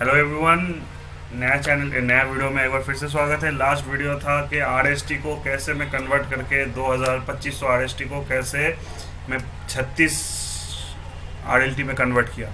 Hello everyone, नया video में एक बार फिर से स्वागत है। लास्ट वीडियो था कि आरएसटी को कैसे मैं कन्वर्ट करके 2500 आरएसटी को कैसे मैं 36 आरएलटी में कन्वर्ट किया।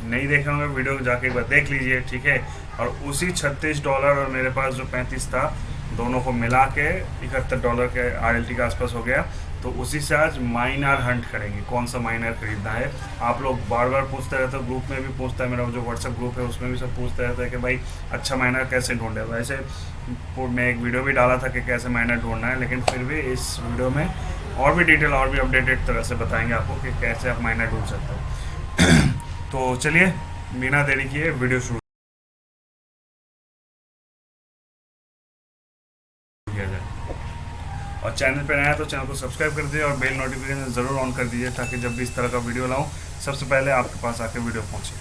नहीं देखे होंगे वीडियो, जाके एक बार देख लीजिए, ठीक है। और उसी $36 और मेरे पास जो 35 था, दोनों को मिला के $71 के आरएलटी के आसपास हो गया। तो उसी से आज माइनर हंट करेंगे, कौन सा माइनर खरीदना है। आप लोग बार बार पूछते रहते हो, ग्रुप में भी पूछता है, मेरा जो व्हाट्सएप ग्रुप है उसमें भी सब पूछते रहते हैं कि भाई अच्छा माइनर कैसे ढूंढे। वैसे मैं एक वीडियो भी डाला था कि कैसे माइनर ढूंढना है, लेकिन फिर भी इस वीडियो में और भी डिटेल और भी अपडेटेड तरह से बताएंगे आपको कि कैसे आप माइनर ढूंढ सकते हो। तो चलिए बिना देरी किए वीडियो शुरू किया जाए। और चैनल पर नया है तो चैनल को सब्सक्राइब कर दीजिए और बेल नोटिफिकेशन ज़रूर ऑन कर दीजिए, ताकि जब भी इस तरह का वीडियो लाऊं सबसे पहले आपके पास आके वीडियो पहुंचे,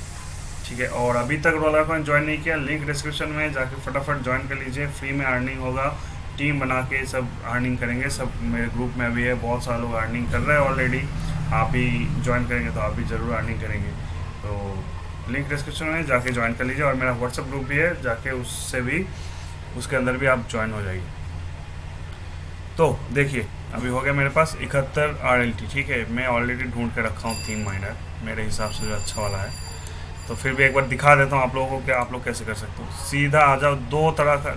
ठीक है। और अभी तक रोलर कॉइन ज्वाइन नहीं किया, लिंक डिस्क्रिप्शन में जाके फटाफट ज्वाइन कर लीजिए। फ्री में अर्निंग होगा, टीम बना के सब अर्निंग करेंगे। सब मेरे ग्रुप में भी है, बहुत सारे लोग अर्निंग कर रहे हैं ऑलरेडी। आप भी ज्वाइन करेंगे तो आप भी ज़रूर अर्निंग करेंगे। तो लिंक डिस्क्रिप्शन में जाके ज्वाइन कर लीजिए। और मेरा व्हाट्सअप ग्रुप भी है, जाके उससे भी उसके अंदर भी आप ज्वाइन हो जाइए। तो देखिए अभी हो गया मेरे पास 71 आरएलटी, ठीक है। मैं ऑलरेडी ढूंढ के रखा हूँ 3 माइनर मेरे हिसाब से जो अच्छा वाला है। तो फिर भी एक बार दिखा देता हूँ आप लोगों को कि आप लोग कैसे कर सकते हो। सीधा आ जाओ,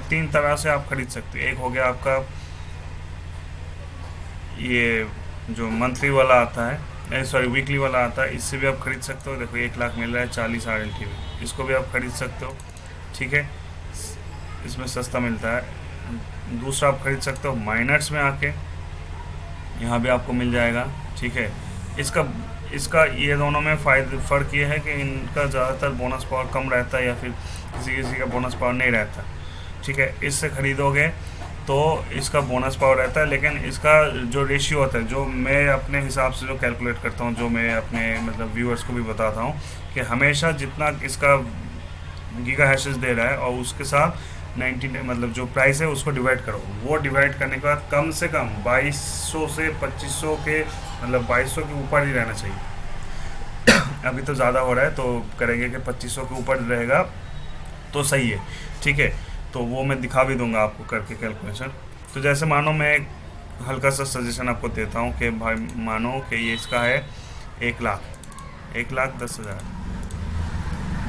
तीन तरह से आप खरीद सकते हो। एक हो गया आपका ये जो मंथली वाला आता है, सॉरी वीकली वाला आता है, इससे भी आप खरीद सकते हो। देखो 1 लाख मिल रहा है 40 आरएलटी में, इसको भी आप खरीद सकते हो, ठीक है। इसमें सस्ता मिलता है। दूसरा आप खरीद सकते हो माइनर्स में आके, यहाँ भी आपको मिल जाएगा, ठीक है। इसका इसका ये दोनों में फ़र्क ये है कि इनका ज़्यादातर बोनस पावर कम रहता है, या फिर किसी किसी का बोनस पावर नहीं रहता, ठीक है। इससे ख़रीदोगे तो इसका बोनस पावर रहता है, लेकिन इसका जो रेशियो होता है, जो मैं अपने हिसाब से जो कैलकुलेट करता हूँ, जो मैं अपने मतलब व्यूअर्स को भी बताता हूँ कि हमेशा जितना इसका गीगा हैशेस दे रहा है और उसके साथ 90 मतलब जो प्राइस है उसको डिवाइड करो। वो डिवाइड करने के बाद कम से कम 2200 से 2500 के मतलब 2200 के ऊपर ही रहना चाहिए। अभी तो ज़्यादा हो रहा है, तो करेंगे कि 2500 के ऊपर रहेगा तो सही है, ठीक है। तो वो मैं दिखा भी दूंगा आपको करके कैलकुलेशन। तो जैसे मानो मैं एक हल्का सा सजेशन आपको देता हूँ कि भाई मानो कि ये इसका है 1,10,000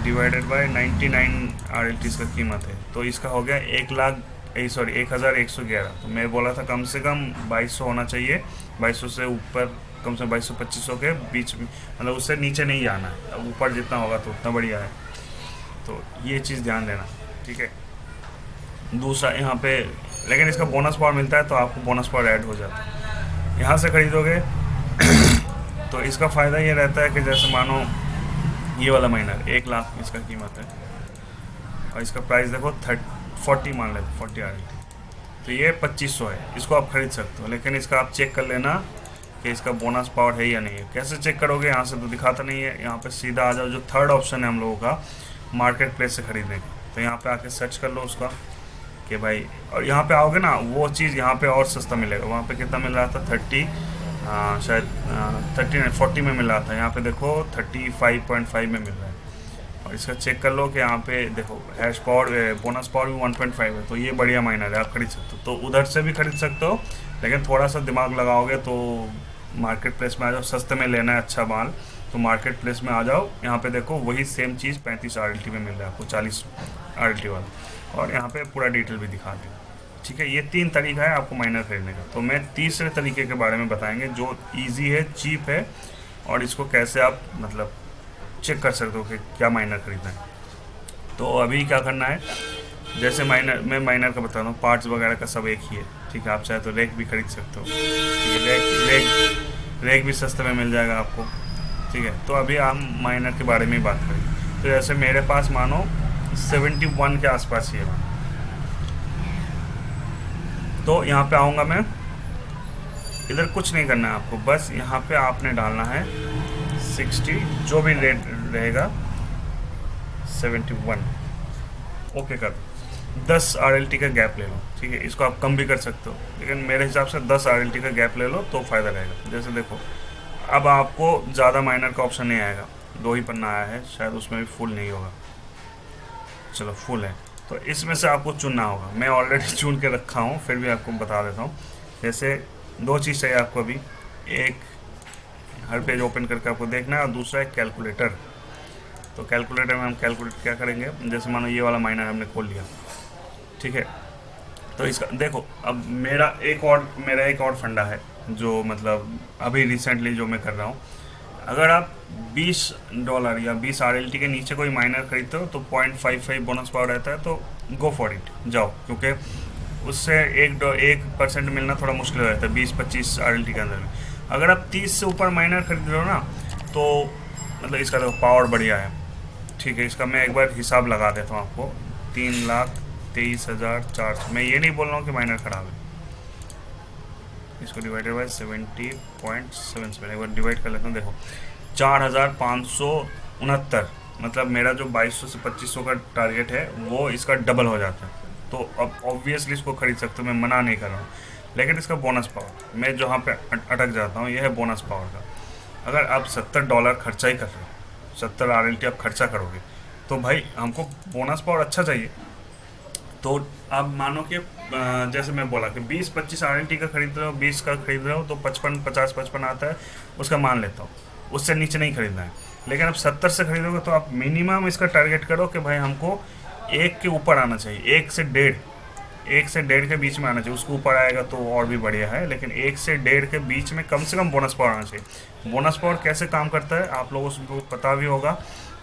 डिवाइडेड बाय 99 आरएलटीज़ का कीमत है, तो इसका हो गया 1,11,। तो मैं बोला था कम से कम 2200 होना चाहिए, 2200 से ऊपर, कम से 2200-2500 के बीच में, मतलब उससे नीचे नहीं जाना है। अब ऊपर जितना होगा तो उतना बढ़िया है, तो ये चीज़ ध्यान देना, ठीक है। दूसरा यहाँ पे लेकिन इसका बोनस पावर मिलता है, तो आपको बोनस पावर ऐड हो जाता है। यहाँ से ख़रीदोगे तो इसका फ़ायदा ये रहता है कि जैसे मानो ये वाला माइनर 1 लाख इसका कीमत है, और इसका प्राइस देखो 40 मान लेते 40 आरएलटी, तो ये 2500 है। इसको आप खरीद सकते हो, लेकिन इसका आप चेक कर लेना कि इसका बोनस पावर है या नहीं है। कैसे चेक करोगे, यहाँ से तो दिखाता नहीं है। यहाँ पे सीधा आ जाओ, जो थर्ड ऑप्शन है हम लोगों का मार्केट प्लेस से ख़रीदने का, तो यहाँ पे आके सर्च कर लो उसका कि भाई, और यहाँ पे आओगे ना वो चीज़ यहाँ पे और सस्ता मिलेगा। वहाँ पे कितना मिल रहा था 30 शायद 40 में मिल रहा था, यहाँ पे देखो 35.5 में मिल रहा है। और इसका चेक कर लो कि यहाँ पे देखो हैश पावर बोनस पावर भी 1.5 है, तो ये बढ़िया माइनर है, आप खरीद सकते हो। तो उधर से भी खरीद सकते हो, लेकिन थोड़ा सा दिमाग लगाओगे तो मार्केट प्लेस में आ जाओ। सस्ते में लेना है अच्छा माल तो मार्केट प्लेस में आ जाओ। यहाँ पे देखो वही सेम चीज़ 35 आरएलटी में मिल रहा है आपको, 40 आरएलटी वाला। और यहाँ पे पूरा डिटेल भी दिखा दें, ठीक है। ये 3 तरीका है आपको माइनर खरीदने का। तो मैं तीसरे तरीके के बारे में बताएंगे, जो इजी है, चीप है, और इसको कैसे आप मतलब चेक कर सकते हो कि क्या माइनर खरीदना है। तो अभी क्या करना है, जैसे मैं माइनर का बता रहा हूँ, पार्ट्स वगैरह का सब एक ही है, ठीक है। आप चाहे तो रेक भी खरीद सकते हो, ठीक है। रेक भी सस्ते में मिल जाएगा आपको, ठीक है। तो अभी हम माइनर के बारे में ही बात करेंगे। तो जैसे मेरे पास मानो 71 के आसपास ही है, तो यहाँ पे आऊँगा मैं। इधर कुछ नहीं करना है आपको, बस यहाँ पे आपने डालना है 60, जो भी रेट रहेगा 71, ओके कर। 10 आरएलटी का गैप ले लो, ठीक है। इसको आप कम भी कर सकते हो, लेकिन मेरे हिसाब से 10 आरएलटी का गैप ले लो तो फ़ायदा रहेगा। जैसे देखो अब आपको ज़्यादा माइनर का ऑप्शन नहीं आएगा, 2 ही पन्ना आया है, शायद उसमें भी फुल नहीं होगा, चलो फुल है, तो इसमें से आपको चुनना होगा। मैं ऑलरेडी चुन के रखा हूँ, फिर भी आपको बता देता हूँ। जैसे दो चीज़ चाहिए आपको अभी, एक हर पेज ओपन करके आपको देखना है, और दूसरा है कैलकुलेटर। तो कैलकुलेटर में हम कैलकुलेट क्या करेंगे, जैसे मानो ये वाला माइनर हमने खोल लिया, ठीक है। तो इसका देखो, अब मेरा एक और फंडा है जो मतलब अभी रिसेंटली जो मैं कर रहा हूँ। अगर आप $20 या 20 RLT के नीचे कोई माइनर खरीदते हो तो 0.55 बोनस पावर रहता है, तो गो फॉर इट, जाओ, क्योंकि उससे 1% मिलना थोड़ा मुश्किल हो जाता है 20-25 RLT के अंदर में। अगर आप 30 से ऊपर माइनर खरीद रहे हो ना, तो मतलब इसका देखो पावर बढ़िया है, ठीक है। इसका मैं एक बार हिसाब लगा देता हूँ आपको, 3,23,400। मैं ये नहीं बोल रहा हूँ कि माइनर ख़राब है, इसको डिवाइडेड बाय 70.77 एक बार डिवाइड कर लेता हूँ। देखो 4,569, मतलब मेरा जो 2200 से 2500 का टारगेट है वो इसका डबल हो जाता है। तो अब ऑब्वियसली इसको खरीद सकते हो, मैं मना नहीं कर रहा हूँ, लेकिन इसका बोनस पावर, मैं जहाँ पे अटक जाता हूँ, यह है बोनस पावर का। अगर आप $70 खर्चा ही कर रहे हो, 70 RLT आप खर्चा करोगे, तो भाई हमको बोनस पावर अच्छा चाहिए। तो आप मानो कि जैसे मैं बोला कि 20-25 RLT का खरीद रहे हो, 20 का खरीद रहे हो, तो 55 आता है, उसका मान लेता हूँ, उससे नीचे नहीं खरीदना है। लेकिन आप 70 से खरीदोगे तो आप मिनिमम इसका टारगेट करो कि भाई हमको 1 के ऊपर आना चाहिए, 1 से 1.5 के बीच में आना चाहिए। उसके ऊपर आएगा तो और भी बढ़िया है, लेकिन 1 से 1.5 के बीच में कम से कम बोनस पावर आना चाहिए। बोनस पावर कैसे काम करता है आप लोगों को पता भी होगा,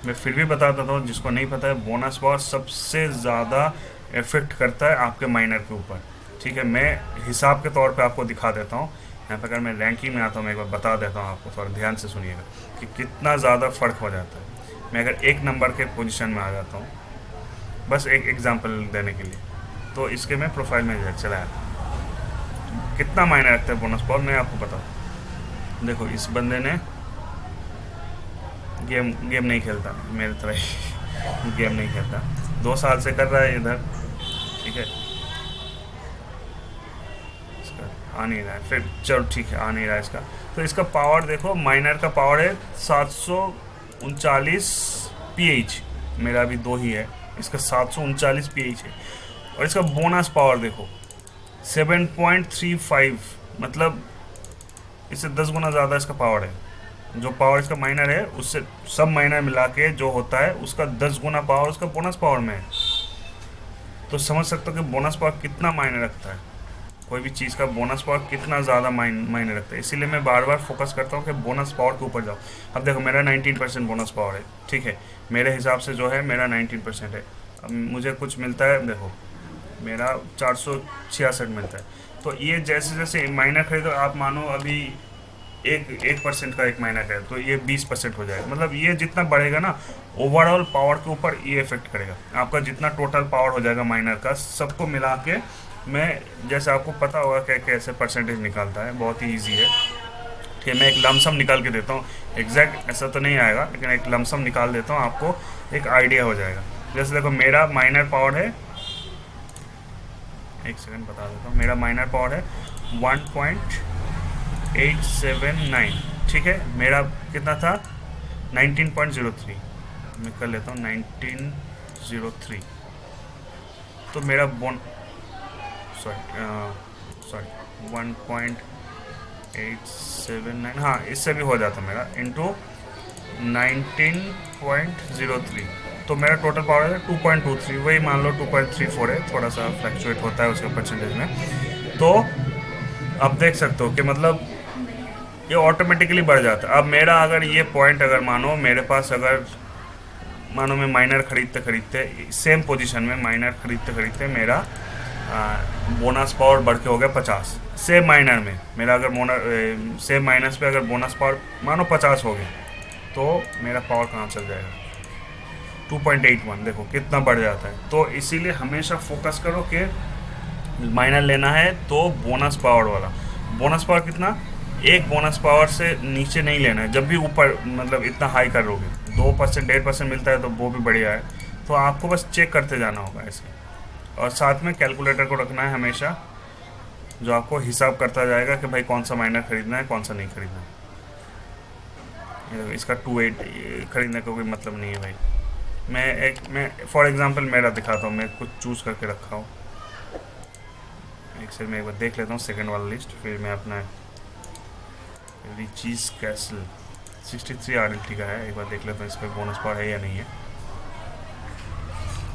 मैं फिर भी बता देता हूँ जिसको नहीं पता है। बोनस पावर सबसे ज़्यादा इफेक्ट करता है आपके माइनर के ऊपर, ठीक है। मैं हिसाब के तौर पे आपको दिखा देता हूँ यहाँ पर। अगर मैं रैंकिंग में आता हूँ, मैं एक बार बता देता हूँ आपको, थोड़ा ध्यान से सुनिएगा कि कितना ज़्यादा फ़र्क हो जाता है। मैं अगर 1 नंबर के पोजीशन में आ जाता हूँ, बस एक एग्जांपल देने के लिए, तो इसके मैं प्रोफाइल में चलाया कितना मायने रखता है बोनस पावर, मैं आपको बताऊँ। देखो इस बंदे ने गेम नहीं खेलता, मेरे तरह ही गेम नहीं खेलता, 2 साल से कर रहा है इधर, ठीक है। इसका आ नहीं रहा है, फिर चलो ठीक है, आ नहीं रहा है इसका। तो इसका पावर देखो, माइनर का पावर है 739 PH, मेरा अभी 2 ही है, इसका 739 PH है। और इसका बोनस पावर देखो 7.35, मतलब इससे 10 गुना ज़्यादा इसका पावर है। जो पावर इसका माइनर है उससे सब माइनर मिला के जो होता है उसका 10 गुना पावर उसका बोनस पावर में है। तो समझ सकते हो कि बोनस पावर कितना मायने रखता है, कोई भी चीज़ का बोनस पावर कितना ज़्यादा मायने रखता है। इसीलिए मैं बार बार फोकस करता हूँ कि बोनस पावर के ऊपर जाओ। अब देखो मेरा 19% बोनस पावर है, ठीक है, मेरे हिसाब से जो है मेरा 19% है। अब मुझे कुछ मिलता है, देखो मेरा 466 मिलता है। तो ये जैसे जैसे माइनर खरीदो, आप मानो अभी 1% का एक माइनर है तो ये 20% हो जाएगा। मतलब ये जितना बढ़ेगा ना, ओवरऑल पावर के ऊपर ये इफेक्ट करेगा। आपका जितना टोटल पावर हो जाएगा माइनर का, सबको मिला के मैं, जैसे आपको पता होगा कि कैसे परसेंटेज निकालता है, बहुत ही ईजी है, ठीक है। मैं एक लमसम निकाल के देता हूँ, एग्जैक्ट ऐसा तो नहीं आएगा, लेकिन एक लमसम निकाल देता हूँ, आपको एक आइडिया हो जाएगा। जैसे देखो मेरा माइनर पावर है, एक सेकंड बता देता हूँ, मेरा माइनर पावर है 1.879, ठीक है। मेरा कितना था 19.03, मैं कर लेता हूँ 1903। तो मेरा सॉरी 1.879, हाँ इससे भी हो जाता मेरा, इंटू 19.03, तो मेरा टोटल पावर है 2.23, वही मान लो 2.34 है, थोड़ा सा फ्लक्चुएट होता है उसके परसेंटेज में। तो अब देख सकते हो कि मतलब ये ऑटोमेटिकली बढ़ जाता है। अब मेरा अगर ये पॉइंट, अगर मानो मेरे पास, अगर मानो मैं माइनर खरीदते खरीदते सेम पोजीशन में माइनर खरीदते खरीदते मेरा बोनस पावर बढ़ के हो गया 50, सेम माइनर में मेरा अगर सेम माइनस पे अगर बोनस पावर मानो 50 हो गया, तो मेरा पावर कहाँ चल जाएगा 2.81, देखो कितना बढ़ जाता है। तो इसीलिए हमेशा फोकस करो कि माइनर लेना है तो बोनस पावर वाला। बोनस पावर कितना, एक बोनस पावर से नीचे नहीं लेना है। जब भी ऊपर मतलब इतना हाई करोगे, 2% 1.5% मिलता है तो वो भी बढ़िया है। तो आपको बस चेक करते जाना होगा ऐसे, और साथ में कैलकुलेटर को रखना है हमेशा, जो आपको हिसाब करता जाएगा कि भाई कौन सा माइनर खरीदना है कौन सा नहीं खरीदना है। इसका 2.8 खरीदने का कोई मतलब नहीं है भाई, मैं फॉर एग्जांपल मेरा दिखाता हूँ, मैं कुछ चूज़ करके रखा हूँ। एक्सेल में एक बार देख लेता हूँ सेकंड वाला लिस्ट, फिर मैं अपना रिचीज कैसल 63 RLT का है, एक बार देख लेता हूँ इसका बोनस पावर है या नहीं है।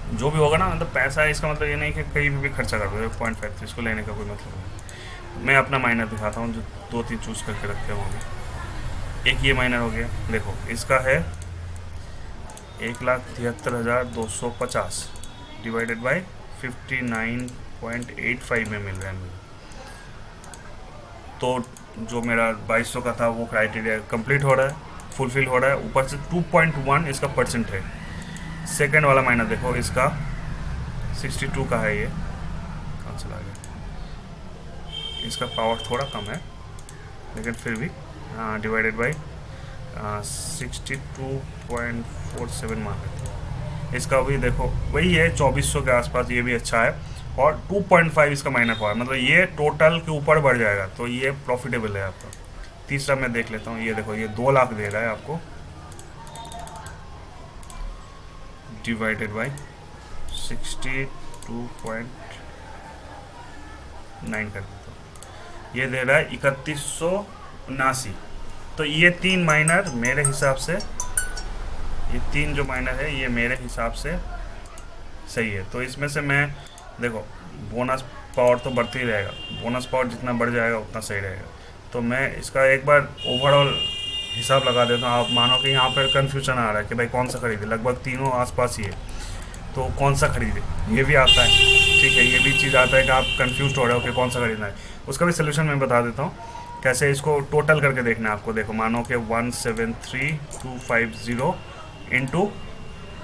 जो भी होगा ना, मतलब पैसा है, इसका मतलब ये नहीं कि कहीं भी खर्चा कर दो 0.5, इसको लेने का कोई मतलब नहीं। मैं अपना माइनर दिखाता हूँ जो 2-3 चूज़ करके रखे होंगे। एक ये माइनर हो गया, देखो इसका है 1,73,250 डिवाइडेड बाई 59.85 में मिल रहा है मुझे। तो जो मेरा 2200 का था वो क्राइटेरिया कंप्लीट हो रहा है, फुलफिल हो रहा है। ऊपर से 2.1 इसका परसेंट है। सेकंड वाला माइनर देखो, इसका 62 का है, ये कहाँ चला गया, इसका पावर थोड़ा कम है लेकिन फिर भी डिवाइडेड बाई 62.47 मान लेते हैं। इसका भी देखो वही है 2400 के आसपास, ये भी अच्छा है। और 2.5 इसका माइनर पावर, मतलब ये टोटल के ऊपर बढ़ जाएगा, तो ये प्रॉफिटेबल है आपका। तीसरा मैं देख लेता हूँ, ये देखो ये 2 लाख दे रहा है आपको, डिवाइडेड बाई 62.9 कर देता हूँ, ये दे रहा है 3179। तो ये 3 माइनर मेरे हिसाब से, ये 3 जो माइनर है ये मेरे हिसाब से सही है। तो इसमें से मैं देखो बोनस पावर तो बढ़ते ही रहेगा, बोनस पावर जितना बढ़ जाएगा उतना सही रहेगा। तो मैं इसका एक बार ओवरऑल हिसाब लगा देता हूँ। आप मानो कि यहाँ पर कन्फ्यूजन आ रहा है कि भाई कौन सा खरीदे, लगभग तीनों आसपास ही है, तो कौन सा खरीदे, ये भी आता है। ठीक है, ये भी चीज़ आता है कि आप कंफ्यूज हो रहे हो कि कौन सा खरीदना है। उसका भी सोल्यूशन मैं बता देता हूँ, कैसे इसको टोटल करके देखना है आपको। देखो मानो कि 173,250 इंटू,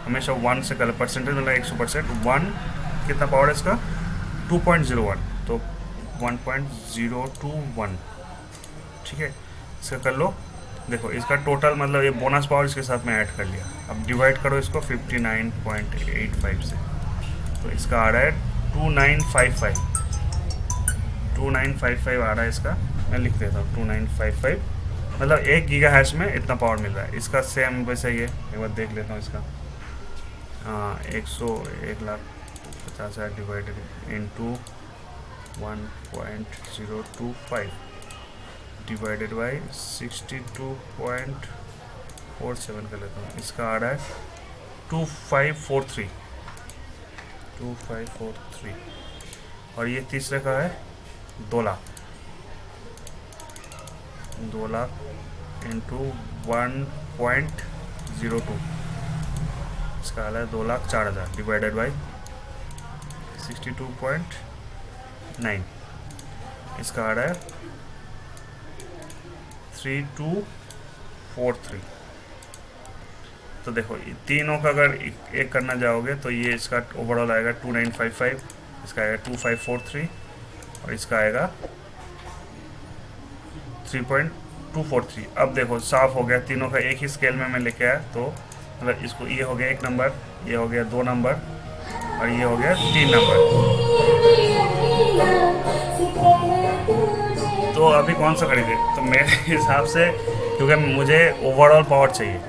हमेशा 1 से कर, परसेंटेज मतलब 100%, 1 कितना पावर है इसका 2.01, तो 1.021, ठीक है, इसका कर लो। देखो इसका टोटल मतलब ये बोनस पावर इसके साथ में ऐड कर लिया। अब डिवाइड करो इसको 59.85 से, तो इसका आ रहा है 2955 आ रहा है इसका। मैं लिख देता हूँ 2955, मतलब 1 गीगा हैश में इतना पावर मिल रहा है। इसका सेम वैसे ही है, एक बार देख लेता हूँ इसका। 1,50,000 डिवाइडेड इंटू 1.025 डिवाइडेड बाई 62.47 कर लेता हूँ, इसका आ रहा है 2543। और ये तीसरे का है 2 लाख इंटू 1.02, इसका आ रहा है 2,04,000 डिवाइडेड बाई 62.9, इसका आ रहा है 3243। तो देखो तीनों का अगर एक करना जाओगे तो ये इसका ओवरऑल आएगा 2955, इसका आएगा 2543 और इसका आएगा 3.243। अब देखो साफ हो गया, तीनों का एक ही स्केल में मैं लेके आया, तो मतलब इसको ये हो गया 1 नंबर, ये हो गया 2 नंबर और ये हो गया 3 नंबर। तो अभी कौन सा खरीदे, तो मेरे हिसाब से क्योंकि मुझे ओवरऑल पावर चाहिए,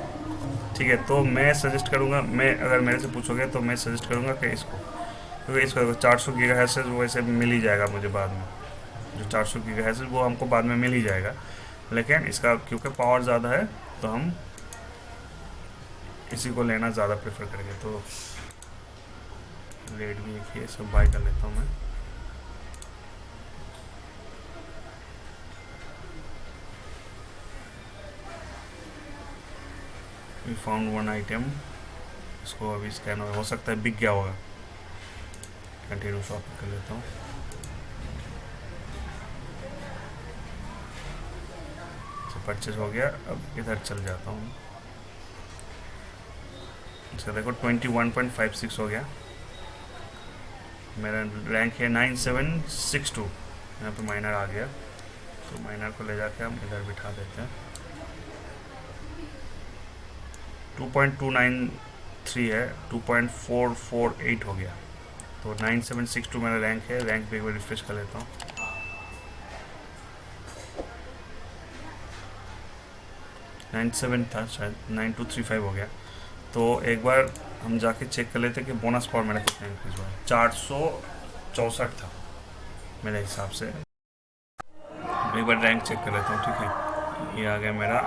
ठीक है, तो मैं सजेस्ट करूँगा, मैं अगर मेरे से पूछोगे तो मैं सजेस्ट करूँगा कि इसको, क्योंकि इसको 400 गीगा हैशेज वो वैसे मिल ही जाएगा मुझे बाद में, जो 400 गीगा हैशेज वो हमको बाद में मिल ही जाएगा, लेकिन इसका क्योंकि पावर ज़्यादा है तो हम इसी को लेना ज़्यादा प्रेफर करेंगे। तो रेट भी एक ही, सब बाय कर लेता हूँ मैं। वी फाउंड 1 आइटम, इसको अभी स्कैन हो सकता है बिक गया होगा, कंटिन्यू शॉपिंग कर लेता हूँ। परचेज हो गया, अब इधर चल जाता हूँ। इसका देखो 21.56 हो गया, मेरा रैंक है 9762, यहाँ पे माइनर आ गया, तो माइनर को ले जाके हम इधर बिठा देते हैं। 2.293 है, 2.448 हो गया, तो 9762 मेरा रैंक है। रैंक पे एक बार रिफ्रेश कर लेता हूँ, 97 था शायद, 9235 हो गया। तो एक बार हम जाके चेक कर लेते कि बोनस पावर मेरा कितना इंक्रीज हुआ है। 464 था मेरे हिसाब से। एक बार रैंक चेक कर लेता हूँ, ठीक है। ये आ गया मेरा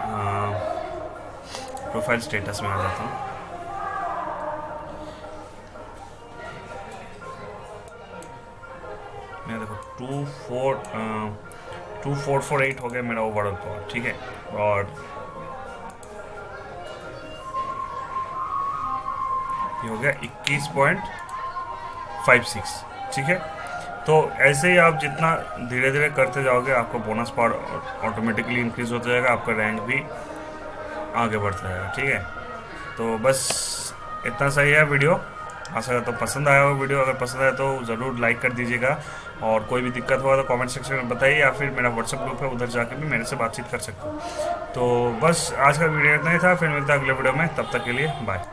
प्रोफाइल स्टेटस में आ जाता हूँ। मैं देखो 2448 हो गया मेरा ओवरऑल पावर, ठीक है। और ये हो गया 21.56, ठीक है। तो ऐसे ही आप जितना धीरे धीरे करते जाओगे आपका बोनस पावर ऑटोमेटिकली इंक्रीज होता जाएगा, आपका रैंक भी आगे बढ़ता जाएगा, ठीक है। तो बस इतना सही है वीडियो। आशा करता हूँ पसंद आया हो वीडियो। अगर पसंद आया तो ज़रूर लाइक कर दीजिएगा, और कोई भी दिक्कत हुआ तो कमेंट सेक्शन में बताइए, या फिर मेरा व्हाट्सएप ग्रुप है, उधर जाकर भी मेरे से बातचीत कर सकते हो। तो बस आज का वीडियो इतना ही था, फिर मिलता है अगले वीडियो में, तब तक के लिए बाय।